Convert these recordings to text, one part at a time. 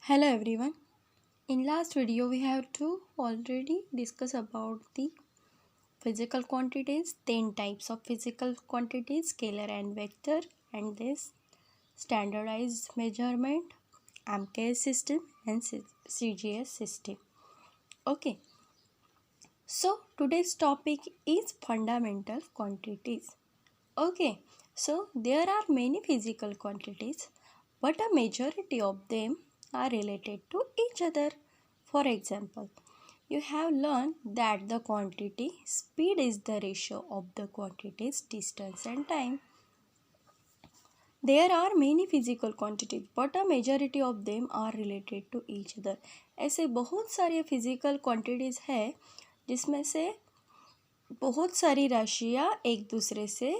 Hello everyone. In last video we have to already discuss about the physical quantities, 10 types of physical quantities, scalar and vector, and this standardized measurement, MKS system and CGS system. Okay. So today's topic is fundamental quantities. Okay. So there are many physical quantities, but a majority of them are related to each other. For example, you have learned that the quantity speed is the ratio of the quantities distance and time. There are many physical quantities, but a majority of them are related to each other. ऐसे बहुत सारे physical quantities है जिसमें से बहुत सारी राशियाँ एक दूसरे से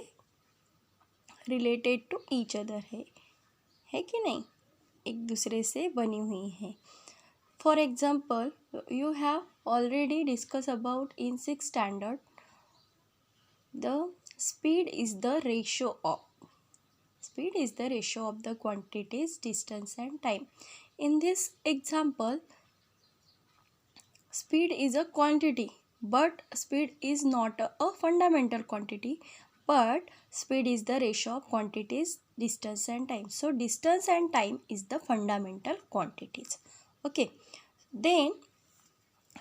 रिलेटेड टू ईच अदर है कि नहीं, एक दूसरे से बनी हुई है. For example, you have already discuss about in 6th standard the speed is the ratio of the quantities distance and time. In this example, speed is a quantity, but speed is not a fundamental quantity, but speed is the ratio of quantities distance and time. So distance and time is the fundamental quantities. Okay, then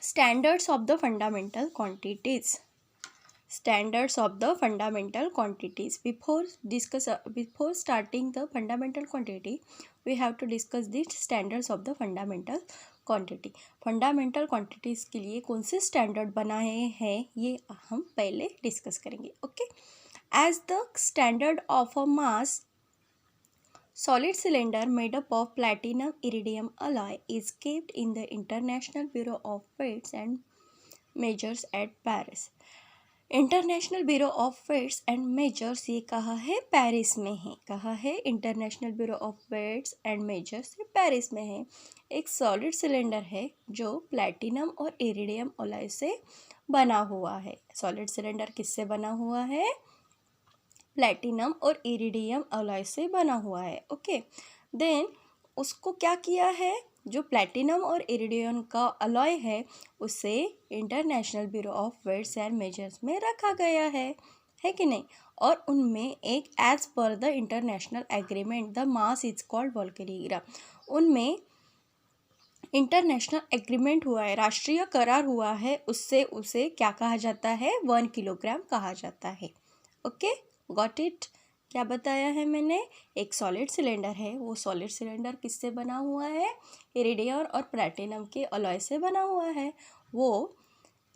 standards of the fundamental quantities. Standards of the fundamental quantities. Before starting the fundamental quantity, we have to discuss the standards of the fundamental quantity. Fundamental quantities के लिए कौन से standard बनाए हैं ये हम पहले discuss करेंगे. Okay, as the standard of a mass solid cylinder made up of platinum iridium alloy is kept in the International Bureau of Weights and Measures at Paris. International bureau of weights and measures ये कहाँ है, Paris में है. कहाँ है, international bureau of weights and measures ये Paris में है. एक सॉलिड सिलेंडर है जो प्लैटिनम और इरिडियम अलॉय से बना हुआ है. सॉलिड सिलेंडर किससे बना हुआ है, प्लैटिनम और इरिडियम अलॉय से बना हुआ है. ओके, देन उसको क्या किया है, जो प्लैटिनम और इरिडियम का अलॉय है उसे international bureau of weights and measures में रखा गया है कि नहीं. और उनमें एक as per the international agreement the mass is called वोल्केरिग्राम. उनमें इंटरनेशनल एग्रीमेंट हुआ है, राष्ट्रीय करार हुआ है, उससे उसे क्या कहा जाता है, 1 किलोग्राम कहा जाता है. Okay, got it. क्या बताया है मैंने, एक सॉलिड सिलेंडर है, वो सॉलिड सिलेंडर किससे बना हुआ है, इरिडियम और प्लैटिनम के अलॉय से बना हुआ है. वो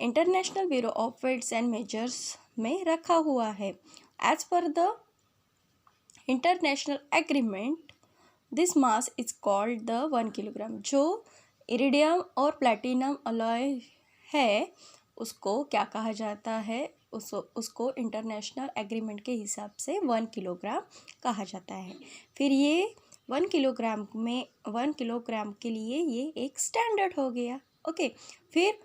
international bureau of weights and measures में रखा हुआ है. As per the international agreement this mass is called the 1 kilogram. जो इरिडियम और प्लैटिनम अलॉय है उसको क्या कहा जाता है, उसको इंटरनेशनल एग्रीमेंट के हिसाब से 1 किलोग्राम कहा जाता है. फिर ये 1 किलोग्राम के लिए ये एक स्टैंडर्ड हो गया. ओके, फिर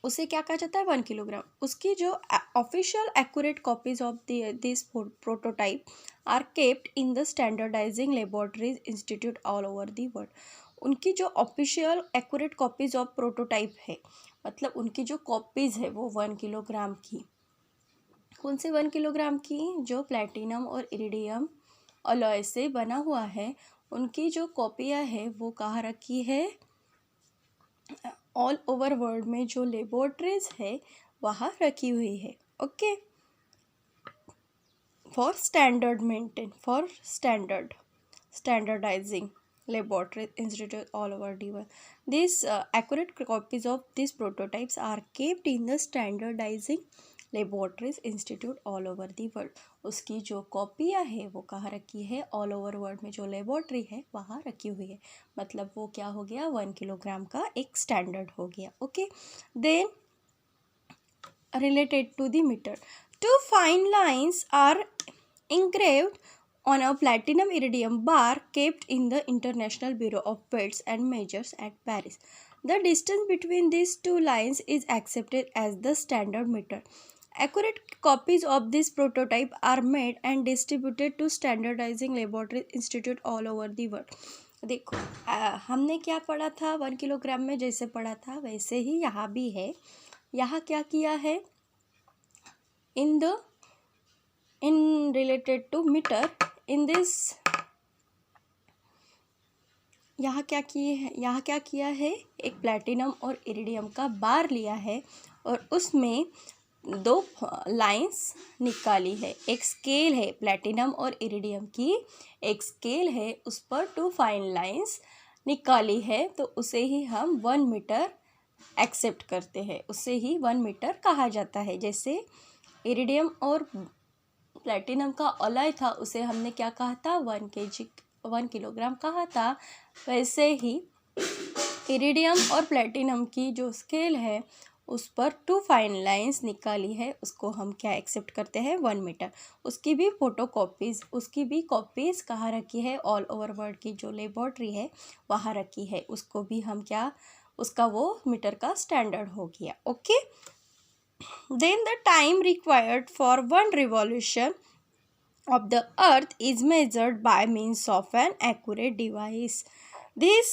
उसे क्या कहा जाता है, 1 किलोग्राम. उसकी जो official accurate copies of this prototype are kept in the standardizing laboratories institute all over the world. उनकी जो official accurate copies of prototype है, मतलब उनकी जो कॉपीज़ है वो 1 किलोग्राम की. कौन से 1 किलोग्राम की, जो प्लैटिनम और इरिडियम अलॉय से बना हुआ है, उनकी जो कॉपियाँ है वो कहाँ रखी है, ऑल ओवर वर्ल्ड में जो लेबोरेटरीज है वहाँ रखी हुई है. Okay, for standardizing laboratory institute all over the world. These accurate copies of these prototypes are kept in the standardizing laboratories institute all over the world. उसकी जो कॉपियाँ है वो कहाँ रखी है, ऑल ओवर वर्ल्ड में जो लेबोरेटरी है वहाँ रखी हुई है. मतलब वो क्या हो गया, 1 किलोग्राम का एक स्टैंडर्ड हो गया. Okay, then related to the meter, 2 fine lines are engraved on a platinum iridium bar kept in the International Bureau of Weights and Measures at Paris. The distance between these 2 lines is accepted as the standard meter. Accurate copies of this prototype are made and distributed to standardizing laboratory institute all over the world. देखो हमने क्या पढ़ा था 1 kilogram में, जैसे पढ़ा था वैसे ही यहाँ भी है। यहाँ क्या किया है, in related to meter in this, यहाँ क्या किया है, एक प्लैटिनम और इरिडियम का बार लिया है और उसमें 2 लाइंस निकाली है। एक स्केल है प्लैटिनम और इरिडियम की, एक स्केल है, उस पर 2 फाइन लाइंस निकाली है, तो उसे ही हम 1 मीटर एक्सेप्ट करते हैं, उसे ही 1 मीटर कहा जाता है। जैसे इरिडियम और प्लैटिनम का अलॉय था, उसे हमने क्या कहा था, 1 किलोग्राम कहा था। वैसे ही इरिडियम और प्लैटिनम की जो स्केल है उस पर 2 फाइन लाइंस निकाली है, उसको हम क्या एक्सेप्ट करते हैं, 1 मीटर। उसकी भी उसकी भी कॉपीज़ कहाँ रखी है, ऑल ओवर वर्ल्ड की जो लेबॉर्ट्री है वहाँ रखी है, उसको भी हम क्या, उसका वो मीटर का स्टैंडर्ड हो गया। Okay, then the time required for 1 revolution of the earth is measured by means of an accurate device. This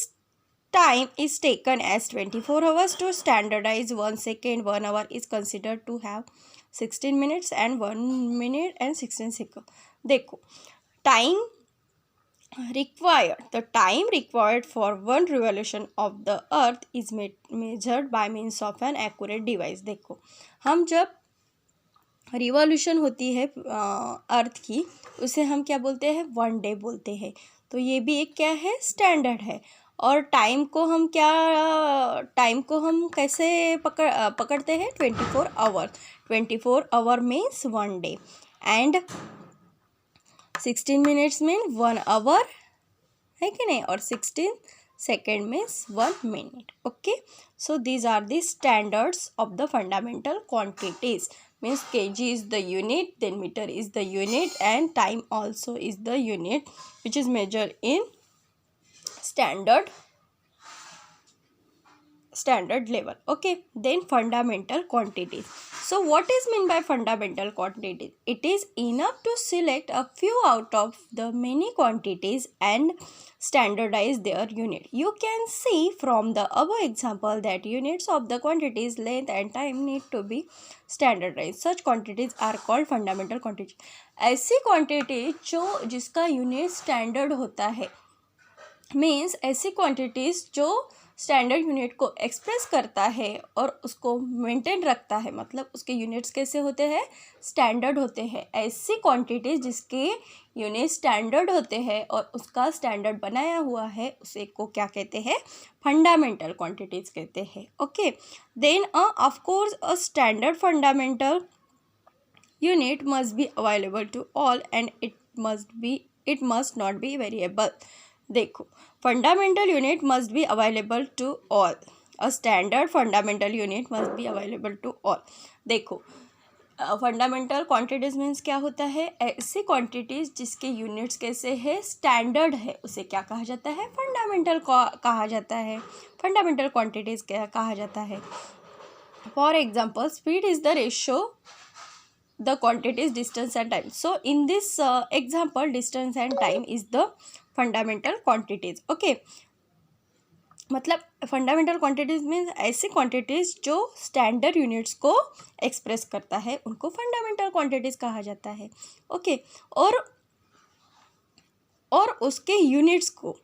time is taken as 24 hours. To standardize 1 second, 1 hour is considered to have 16 minutes and 1 minute and 16 seconds. देखो the time required for 1 revolution of the earth is measured by means of an accurate device. देखो हम जब revolution होती है अर्थ की, उसे हम क्या बोलते हैं, 1 डे बोलते हैं। तो ये भी एक क्या है, स्टैंडर्ड है। और टाइम को हम कैसे पकड़ते हैं, 24 hour. 24 hour means 1 day and 16 minutes mean 1 hour, है कि नहीं, और 16 second means 1 minute. Okay, so these are the standards of the fundamental quantities. Means kg is the unit, then meter is the unit, and time also is the unit, which is measured in standard level. Okay, then fundamental quantities. So what is meant by fundamental quantities? It is enough to select a few out of the many quantities and standardize their unit. You can see from the above example that units of the quantities length and time need to be standardized. Such quantities are called fundamental quantities. ऐसी quantity जिसका unit standard होता है, means ऐसी quantities जो standard unit को express करता है और उसको मेंटेन रखता है, मतलब उसके यूनिट्स कैसे होते हैं, स्टैंडर्ड होते हैं। ऐसी क्वांटिटीज़ जिसके यूनिट स्टैंडर्ड होते हैं और उसका स्टैंडर्ड बनाया हुआ है, उसे को क्या कहते हैं, फंडामेंटल क्वांटिटीज़ कहते हैं। Okay, then of course a standard fundamental unit must be available to all and it must not be variable. देखो, fundamental unit must be available to all, a standard fundamental unit must be available to all. देखो, fundamental quantities means क्या होता है, ऐसी quantities जिसके units कैसे है, standard है, उसे क्या कहा जाता है, फंडामेंटल कहा जाता है, फंडामेंटल क्वांटिटीज़ क्या कहा जाता है। For example, speed is the ratio the quantities distance and time. So in this example, distance and time is the fundamental quantities. Okay, मतलब फंडामेंटल क्वांटिटीज़ मीन्स ऐसी क्वांटिटीज़ जो स्टैंडर्ड यूनिट्स को express करता है, उनको फंडामेंटल क्वांटिटीज़ कहा जाता है। ओके, और उसके यूनिट्स को,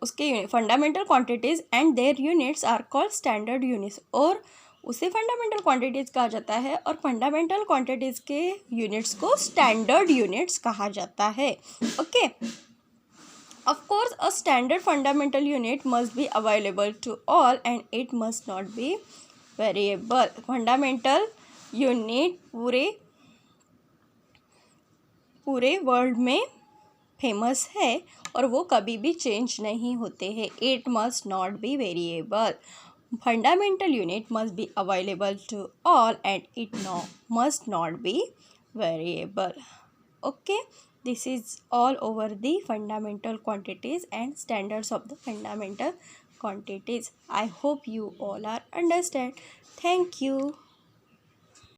उसके fundamental quantities and their units are called standard units, और उसे फंडामेंटल क्वांटिटीज़ कहा जाता है, और फंडामेंटल क्वांटिटीज़ के यूनिट्स को स्टैंडर्ड यूनिट्स कहा जाता है। Okay, of course a standard fundamental unit must be available to all and it must not be variable. Fundamental unit पूरे वर्ल्ड में फेमस है और वो कभी भी चेंज नहीं होते हैं। It must not be variable. Fundamental unit must be available to all and it must not be variable. Okay, this is all over the fundamental quantities and standards of the fundamental quantities. I hope you all are understand. Thank you.